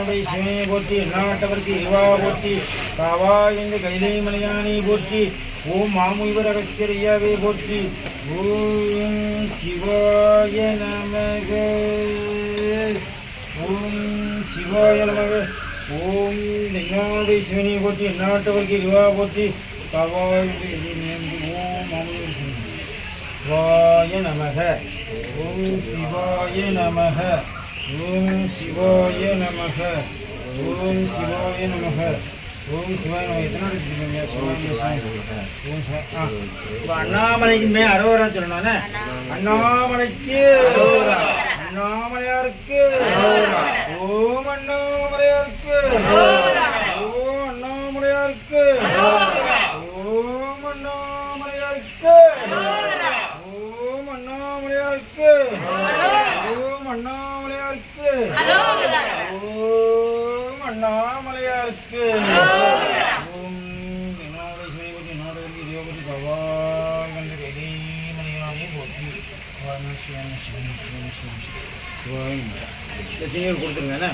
தென்னாவை சிவனை போற்றி நாட்டவர்க்கு இவா போற்றி காவா இந்த கைலை மலையானை போற்றி ஓம் மாமுய்வ ரகசியரையாவே போற்றி ஓம் சிவாய நமக ஓம் சிவாய நமக ஓம் தென்னாவை சிவனை போற்றி நாட்டவர்க்கு இவா போற்றி காவா இந்த ஓம் மாமுய்வ சிவாய நமக ஓம் சிவாய நமக ஓம் சிவாய நமக ஓம் சிவாய நமக ஓம் சிவாய நமக எத்தனை இப்போ அண்ணாமலைக்கு மே அரோரா சொல்லணும்னே அண்ணாமலைக்கு அண்ணாமலையாருக்கு ஓம் அண்ணாமலையாருக்கு ஓம் அண்ணாமலையாருக்கு ஓம் அண்ணாமலையாருக்கு ஓம் அண்ணாமலையாருக்கு ஓம் அண்ணாமலையாருக்கு ஓம் அண்ணாமலையாருக்கு ஓம் என்னோட சிவபதி என்னோட தேவபதி பகவான் கண்ட கைமணியானே போற்றி சிவாய சிவன் சிவன் சிவன் சிவன் சிவாய கொடுத்துருங்க.